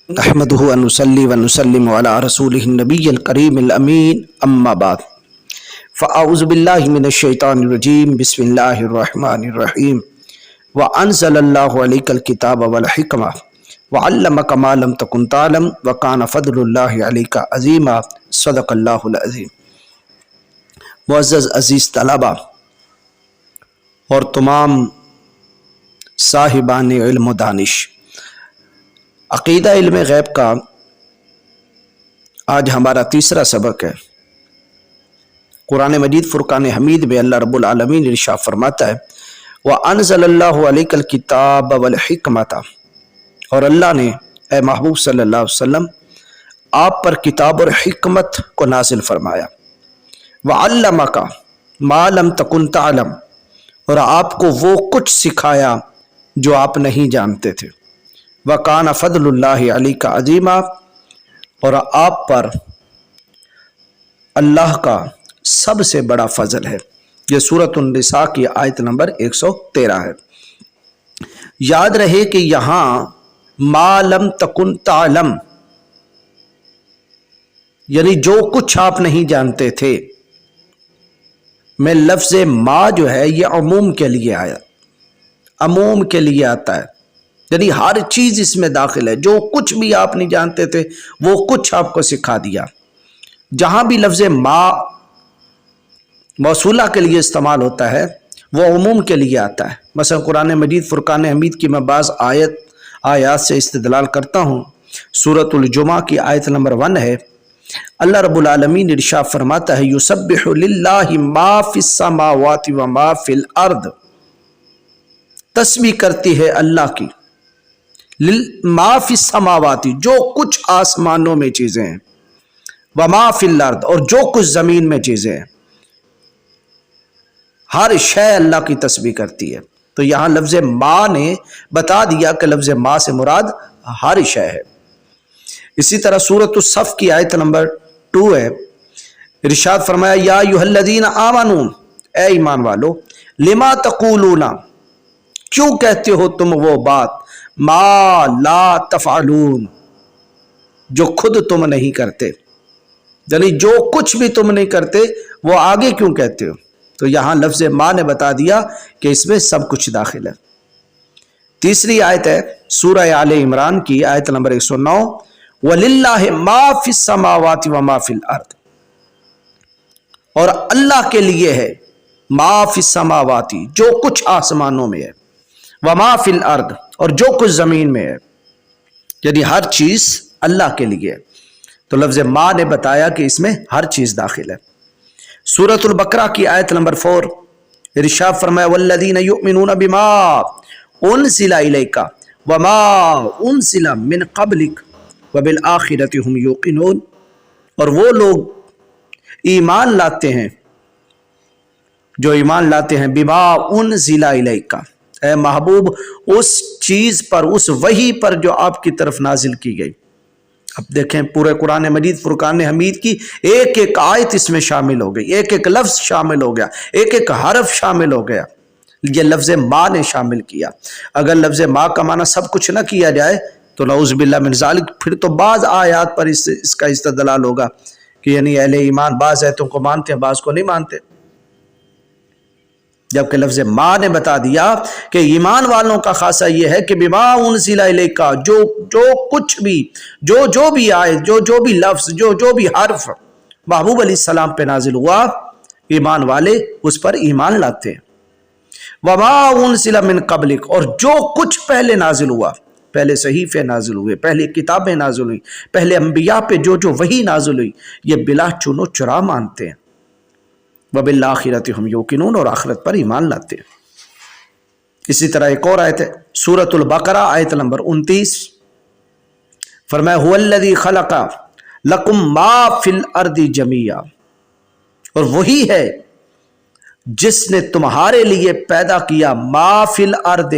نحمده ونصلي ونسلم على رسوله النبي الكريم الأمين أما بعد فأعوذ بالله من الشيطان الرجيم بسم الله الرحمن الرحيم وأنزل الله عليك الكتاب والحكمة وعلمك ما لم تكن تعلم وكان فضل الله عليك عظيما صدق الله العظيم۔ معزز عزیز طلبہ اور تمام صاحبان علم و دانش، عقیدہ علم غیب کا آج ہمارا تیسرا سبق ہے۔ قرآن مجید فرقان حمید میں اللہ رب العالمین ارشاد فرماتا ہے وَأَنزَلَ اللَّهُ عَلَيْكَ الْكِتَابَ وَالْحِكْمَةَ، اور اللہ نے اے محبوب صلی اللہ علیہ وسلم آپ پر کتاب اور حکمت کو نازل فرمایا۔ وَعَلَّمَكَ مَا لَمْ تَكُنْ تَعْلَمْ، اور آپ کو وہ کچھ سکھایا جو آپ نہیں جانتے تھے۔ وَكَانَ فَضْلُ اللَّهِ عَلَيْكَ عَظِيمًا، اور آپ پر اللہ کا سب سے بڑا فضل ہے۔ یہ سورۃ النساء کی آیت نمبر 113 ہے۔ یاد رہے کہ یہاں ما لم تکن تعلم یعنی جو کچھ آپ نہیں جانتے تھے میں لفظ ما جو ہے یہ عموم کے لیے آیا، عموم کے لیے آتا ہے، یعنی ہر چیز اس میں داخل ہے۔ جو کچھ بھی آپ نہیں جانتے تھے وہ کچھ آپ کو سکھا دیا۔ جہاں بھی لفظ ما موصولہ کے لیے استعمال ہوتا ہے وہ عموم کے لیے آتا ہے۔ مثلا قرآن مجید فرقان حمید کی میں بعض آیات سے استدلال کرتا ہوں۔ سورۃ الجمعہ کی آیت نمبر 1 ہے۔ اللہ رب العالمین ارشاد فرماتا ہے یسبح للہ ما فی السماوات و ما فی الارض، تسبیح کرتی ہے اللہ کی ما فی السماوات، جو کچھ آسمانوں میں چیزیں ہیں، وما فی الارض، اور جو کچھ زمین میں چیزیں ہیں، ہر شے اللہ کی تسبیح کرتی ہے۔ تو یہاں لفظ ما نے بتا دیا کہ لفظ ما سے مراد ہر شے ہے۔ اسی طرح سورۃ الصف کی آیت نمبر 2 ہے۔ ارشاد فرمایا یا ایھا الذین آمنوا، اے ایمان والو، لما تقولون، کیوں کہتے ہو تم وہ بات، ما لا تفعلون، جو خود تم نہیں کرتے، یعنی جو کچھ بھی تم نہیں کرتے وہ آگے کیوں کہتے ہو۔ تو یہاں لفظ ما نے بتا دیا کہ اس میں سب کچھ داخل ہے۔ تیسری آیت ہے سورہ آل عمران کی آیت نمبر 109 وَلِلَّهِ مَا فِي السَّمَاوَاتِ وَمَا فِي الْأَرْضِ، اور اللہ کے لیے ہے ما فی السماوات، جو کچھ آسمانوں میں ہے، وما فی الارض، اور جو کچھ زمین میں ہے، یعنی ہر چیز اللہ کے لیے ہے۔ تو لفظ ما نے بتایا کہ اس میں ہر چیز داخل ہے۔ سورۃ البقرہ کی آیت نمبر 4 ارشاد فرمایا والذین یؤمنون بما انزل الیک وما انزل من قبلک وبالآخرۃ هم یوقنون، اور وہ لوگ ایمان لاتے ہیں جو ایمان لاتے ہیں بما انزل الیک، اے محبوب اس چیز پر، اس وحی پر جو آپ کی طرف نازل کی گئی۔ اب دیکھیں پورے قرآن مجید فرقان حمید کی ایک ایک آیت اس میں شامل ہو گئی، ایک ایک لفظ شامل ہو گیا، ایک ایک حرف شامل ہو گیا۔ یہ لفظ ما نے شامل کیا۔ اگر لفظ ما کا معنی سب کچھ نہ کیا جائے تو نعوذ باللہ من ذالک، پھر تو بعض آیات پر اس کا استدلال ہوگا کہ یعنی اہل ایمان بعض آیتوں کو مانتے ہیں بعض کو نہیں مانتے، جبکہ لفظ ما نے بتا دیا کہ ایمان والوں کا خاصہ یہ ہے کہ بما انزل الیک، جو کچھ بھی، جو بھی آیت، جو بھی لفظ، جو بھی حرف محبوب علیہ السلام پہ نازل ہوا، ایمان والے اس پر ایمان لاتے ہیں۔ وما انزل من قبلک، اور جو کچھ پہلے نازل ہوا، پہلے صحیفے نازل ہوئے، پہلے کتابیں نازل ہوئی، پہلے انبیاء پہ جو وحی نازل ہوئی، یہ بلا چون و چرا مانتے ہیں۔ وبالآخرۃ ہم یوقنون، اور آخرت پر ایمان لاتے ہیں۔ اسی طرح ایک اور آیت ہے سورۃ البقرہ آیت نمبر 29، فرمایا هو الذی خلق لکم ما فی الارض جمیعا، اور وہی ہے جس نے تمہارے لیے پیدا کیا ما فی الارض،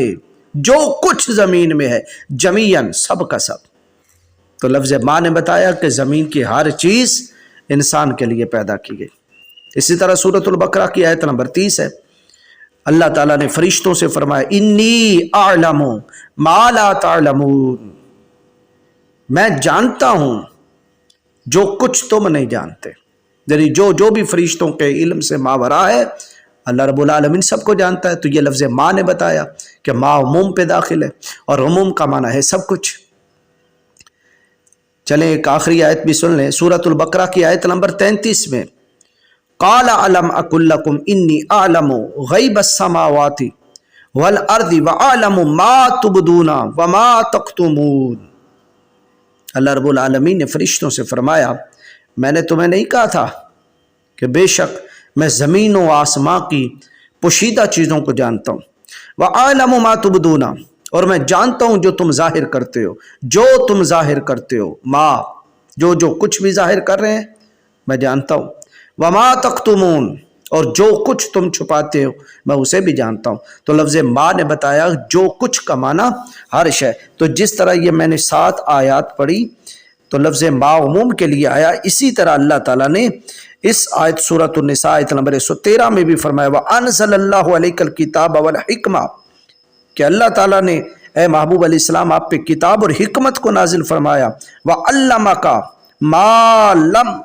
جو کچھ زمین میں ہے، جمیعاً، سب کا سب۔ تو لفظ ما نے بتایا کہ زمین کی ہر چیز انسان کے لیے پیدا کی گئی۔ اسی طرح سورۃ البقرہ کی آیت نمبر 30 ہے۔ اللہ تعالیٰ نے فرشتوں سے فرمایا انی اعلم ما لا تعلمون، میں جانتا ہوں جو کچھ تم نہیں جانتے، یعنی جو بھی فرشتوں کے علم سے ماورا ہے اللہ رب العالمین سب کو جانتا ہے۔ تو یہ لفظ ما نے بتایا کہ ما عموم پہ داخل ہے، اور عموم کا معنی ہے سب کچھ۔ چلیں ایک آخری آیت بھی سن لیں، سورۃ البقرہ کی آیت نمبر 33 میں قال علم اقل لکم انی اعلم غیب السماوات والارض واعلم ما تبدون وما تکتمون۔ اللہ رب العالمین نے فرشتوں سے فرمایا میں نے تمہیں نہیں کہا تھا کہ بے شک میں زمین و آسماں کی پوشیدہ چیزوں کو جانتا ہوں، وَأَعْلَمُ مَا تُبْدُونَ، اور میں جانتا ہوں جو تم ظاہر کرتے ہو، جو تم ظاہر کرتے ہو، ما جو کچھ بھی ظاہر کر رہے ہیں میں جانتا ہوں، وَمَا تَكْتُمُونَ، اور جو کچھ تم چھپاتے ہو میں اسے بھی جانتا ہوں۔ تو لفظ ما نے بتایا جو کچھ کا معنی ہر شے۔ تو جس طرح یہ میں نے 7 آیات پڑھی تو لفظ ما عموم کے لیے آیا، اسی طرح اللہ تعالیٰ نے اس آیت سورۃ النساء آیت نمبر 113 میں بھی فرمایا وَأَنزَلَ اللَّهُ عَلَيْكَ الْكِتَابَ وَالْحِكْمَةَ، کہ اللہ تعالیٰ نے اے محبوب علیہ السلام آپ پہ کتاب اور حکمت کو نازل فرمایا، وَعَلَّمَكَ مَا لَمْ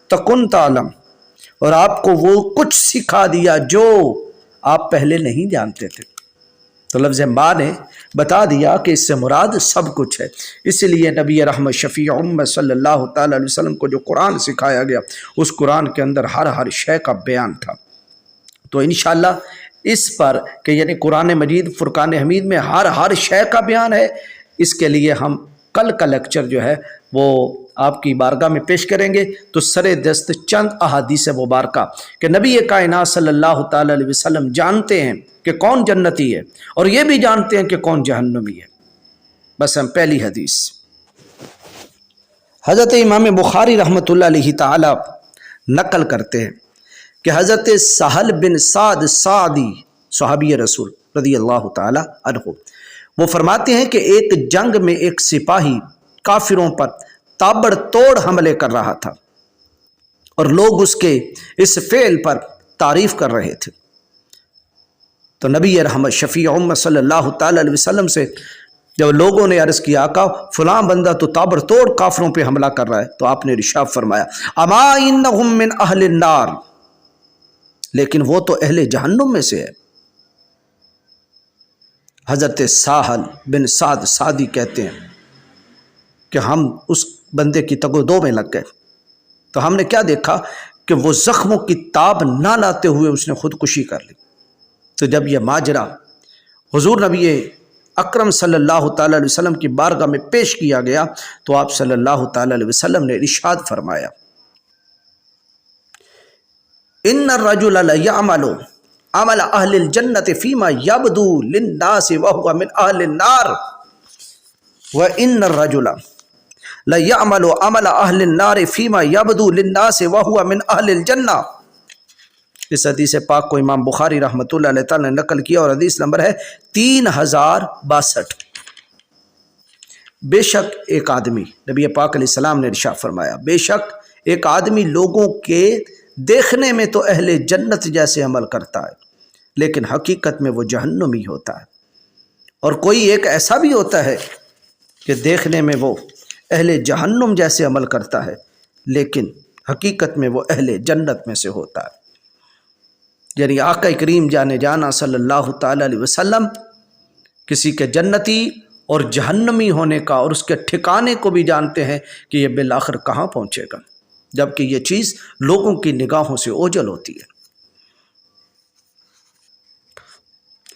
تَكُنْ تَعْلَمْ، اور آپ کو وہ کچھ سکھا دیا جو آپ پہلے نہیں جانتے تھے۔ تو لفظ ما نے بتا دیا کہ اس سے مراد سب کچھ ہے۔ اسی لیے نبی رحمت شفیع امت صلی اللہ تعالی علیہ وسلم کو جو قرآن سکھایا گیا اس قرآن کے اندر ہر شے کا بیان تھا۔ تو انشاءاللہ اس پر کہ یعنی قرآن مجید فرقان حمید میں ہر شے کا بیان ہے، اس کے لیے ہم کل کا لیکچر جو ہے وہ آپ کی بارگاہ میں پیش کریں گے۔ تو سر دست چند احادیث مبارکہ کہ نبی کائنات صلی اللہ تعالی علیہ وسلم جانتے ہیں کہ کون جنتی ہے اور یہ بھی جانتے ہیں کہ کون جہنمی ہے۔ بس ہم پہلی حدیث حضرت امام بخاری رحمۃ اللہ علیہ تعالی نقل کرتے ہیں کہ حضرت سہل بن سعد سعدی صحابی رسول رضی اللہ تعالی عنہ وہ فرماتے ہیں کہ ایک جنگ میں ایک سپاہی کافروں پر تابڑ توڑ حملے کر رہا تھا اور لوگ اس کے اس فعل پر تعریف کر رہے تھے۔ تو نبی رحمت شفیع امت صلی اللہ تعالی علیہ وسلم سے جب لوگوں نے عرض کیا آقا فلاں بندہ تو تابڑ توڑ کافروں پہ حملہ کر رہا ہے، تو آپ نے ارشاد فرمایا اما انہم من اہل النار، لیکن وہ تو اہل جہنم میں سے ہے۔ حضرت سہل بن سعد سعدی کہتے ہیں کہ ہم اس بندے کی تگ و دو میں لگ گئے، تو ہم نے کیا دیکھا کہ وہ زخموں کی تاب نہ لاتے ہوئے اس نے خودکشی کر لی۔ تو جب یہ ماجرا حضور نبی اکرم صلی اللہ تعالی علیہ وسلم کی بارگاہ میں پیش کیا گیا تو آپ صلی اللہ تعالی علیہ وسلم نے ارشاد فرمایا ان الرجل لیعمل عمل اہل الجنت فیما یبدو للناس وهو من اہل النار وان الرجل لیعمل عمل اہل النار فیما یبدو للناس وهو من اہل الجنہ۔ اس حدیث پاک کو امام بخاری رحمۃ اللہ علیہ تعالی نے نقل کیا اور حدیث نمبر ہے 3062۔ بے شک ایک آدمی، نبی پاک علیہ السلام نے ارشاد فرمایا بے شک ایک آدمی لوگوں کے دیکھنے میں تو اہل جنت جیسے عمل کرتا ہے لیکن حقیقت میں وہ جہنمی ہوتا ہے، اور کوئی ایک ایسا بھی ہوتا ہے کہ دیکھنے میں وہ اہل جہنم جیسے عمل کرتا ہے لیکن حقیقت میں وہ اہل جنت میں سے ہوتا ہے۔ یعنی آقا کریم جانے جانا صلی اللہ تعالی علیہ وسلم کسی کے جنتی اور جہنمی ہونے کا اور اس کے ٹھکانے کو بھی جانتے ہیں کہ یہ بالآخر کہاں پہنچے گا، جبکہ یہ چیز لوگوں کی نگاہوں سے اوجھل ہوتی ہے۔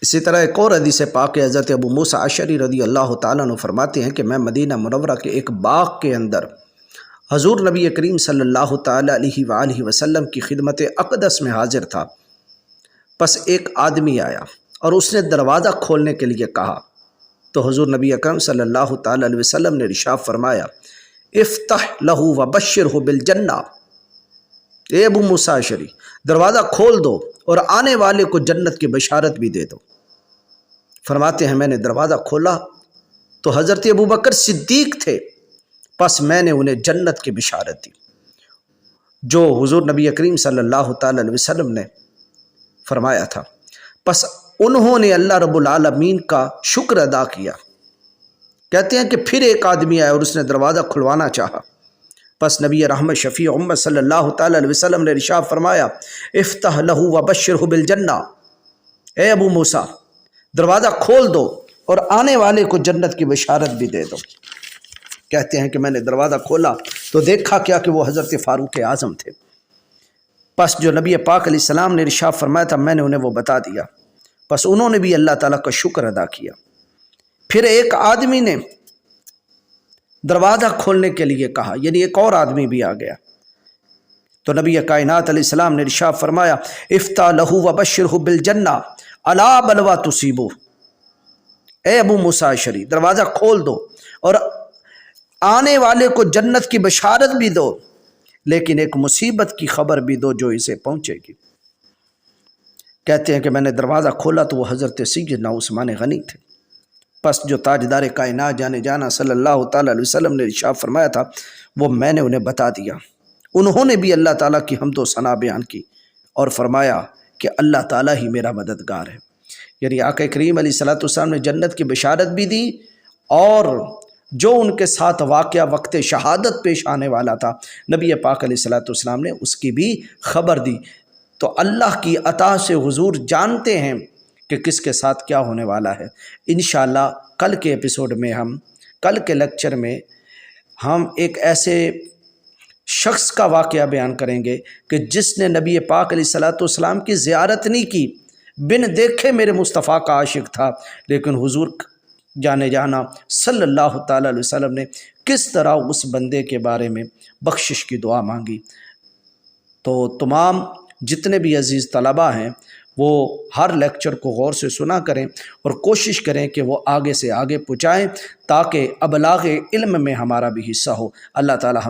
اسی طرح ایک اور حدیث پاک حضرت ابو موسیٰ اشعری رضی اللہ تعالیٰ عنہ فرماتے ہیں کہ میں مدینہ منورہ کے ایک باغ کے اندر حضور نبی کریم صلی اللہ تعالی علیہ وآلہ وسلم کی خدمت اقدس میں حاضر تھا، پس ایک آدمی آیا اور اس نے دروازہ کھولنے کے لیے کہا تو حضور نبی اکرم صلی اللہ تعالی علیہ وسلم نے ارشاد فرمایا افتح لہو وبشرہ بالجنہ، اے ابو موسیٰ اشعری دروازہ کھول دو اور آنے والے کو جنت کی بشارت بھی دے دو۔ فرماتے ہیں میں نے دروازہ کھولا تو حضرت ابو بکر صدیق تھے، پس میں نے انہیں جنت کی بشارت دی جو حضور نبی کریم صلی اللہ تعالی علیہ وسلم نے فرمایا تھا۔ پس انہوں نے اللہ رب العالمین کا شکر ادا کیا کہتے ہیں کہ پھر ایک آدمی آیا اور اس نے دروازہ کھلوانا چاہا، پس نبی رحمت شفیع امت صلی اللہ تعالی علیہ وسلم نے ارشاد فرمایا افتح لہو وبشرہ بالجنہ، اے ابو موسیٰ دروازہ کھول دو اور آنے والے کو جنت کی بشارت بھی دے دو۔ کہتے ہیں کہ میں نے دروازہ کھولا تو دیکھا کیا کہ وہ حضرت فاروق اعظم تھے۔ پس جو نبی پاک علیہ السلام نے ارشاد فرمایا تھا میں نے انہیں وہ بتا دیا، پس انہوں نے بھی اللہ تعالیٰ کا شکر ادا کیا۔ پھر ایک آدمی نے دروازہ کھولنے کے لیے کہا، یعنی ایک اور آدمی بھی آ گیا، تو نبی کائنات علیہ السلام نے ارشاد فرمایا افتح لہو وبشرہ بالجنہ الا بلوى تصیبہ، اے ابو موسیٰ اشعری دروازہ کھول دو اور آنے والے کو جنت کی بشارت بھی دو، لیکن ایک مصیبت کی خبر بھی دو جو اسے پہنچے گی۔ کہتے ہیں کہ میں نے دروازہ کھولا تو وہ حضرت سیدنا عثمان غنی تھے۔ پس جو تاجدار کائنات جانے جانا صلی اللہ تعالیٰ علیہ وسلم نے ارشاد فرمایا تھا وہ میں نے انہیں بتا دیا۔ انہوں نے بھی اللہ تعالیٰ کی حمد و ثنا بیان کی اور فرمایا کہ اللہ تعالیٰ ہی میرا مددگار ہے، یعنی آقا کریم علیہ الصلوۃ والسلام نے جنت کی بشارت بھی دی اور جو ان کے ساتھ واقعہ وقت شہادت پیش آنے والا تھا نبی پاک علیہ الصلوۃ والسلام نے اس کی بھی خبر دی۔ تو اللہ کی عطا سے حضور جانتے ہیں کہ کس کے ساتھ کیا ہونے والا ہے۔ انشاءاللہ کل کے ایپیسوڈ میں کل کے لیکچر میں ہم ایک ایسے شخص کا واقعہ بیان کریں گے کہ جس نے نبی پاک علیہ الصلوۃ والسلام کی زیارت نہیں کی، بن دیکھے میرے مصطفیٰ کا عاشق تھا، لیکن حضور جانے جانا صلی اللہ تعالیٰ علیہ وسلم نے کس طرح اس بندے کے بارے میں بخشش کی دعا مانگی۔ تو تمام جتنے بھی عزیز طلباء ہیں وہ ہر لیکچر کو غور سے سنا کریں اور کوشش کریں کہ وہ آگے سے آگے پہنچائیں تاکہ ابلاغ علم میں ہمارا بھی حصہ ہو۔ اللہ تعالیٰ